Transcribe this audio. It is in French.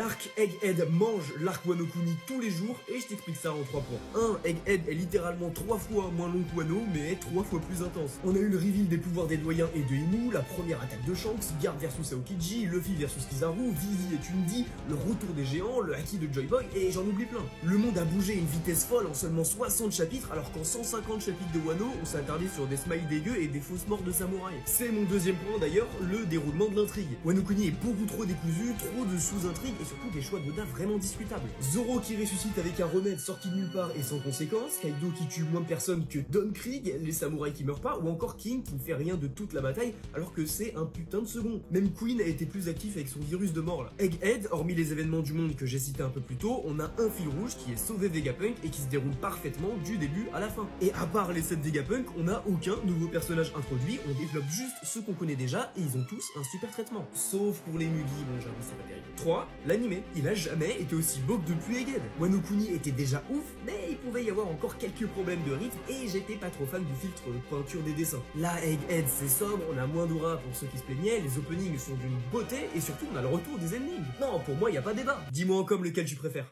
L'arc Egghead mange l'arc Wano Kuni tous les jours et je t'explique ça en 3 points. 1. Egghead est littéralement 3 fois moins long que Wano mais 3 fois plus intense. On a eu le reveal des pouvoirs des doyens et de Inu, la première attaque de Shanks, Garp versus Aokiji, Luffy versus Kizaru, Vivi et Tundi, le retour des géants, le haki de Joy Boy et j'en oublie plein. Le monde a bougé à une vitesse folle en seulement 60 chapitres alors qu'en 150 chapitres de Wano on s'est attardé sur des smiles dégueux et des fausses morts de samouraïs. C'est mon deuxième point d'ailleurs, le déroulement de l'intrigue. Wano Kuni est beaucoup trop décousu, trop de sous-intrigues et surtout des choix d'Oda vraiment discutables. Zoro qui ressuscite avec un remède sorti de nulle part et sans conséquence, Kaido qui tue moins de personnes que Don Krieg, les samouraïs qui meurent pas, ou encore King qui ne fait rien de toute la bataille alors que c'est un putain de second. Même Queen a été plus actif avec son virus de mort là. Egghead, hormis les événements du monde que j'ai cités un peu plus tôt, on a un fil rouge qui est sauver Vegapunk et qui se déroule parfaitement du début à la fin. Et à part les 7 Vegapunk, on n'a aucun nouveau personnage introduit, on développe juste ceux qu'on connaît déjà et ils ont tous un super traitement. Sauf pour les Mugi, bon j'avoue c'est pas terrible. 3. L'animé. Il a jamais été aussi beau que depuis Egghead. Wano Kuni était déjà ouf, mais il pouvait y avoir encore quelques problèmes de rythme et j'étais pas trop fan du filtre peinture des dessins. Là, Egghead c'est sobre, on a moins d'aura pour ceux qui se plaignaient, les openings sont d'une beauté et surtout on a le retour des endings. Non, pour moi y a pas débat. Dis-moi en com lequel tu préfères.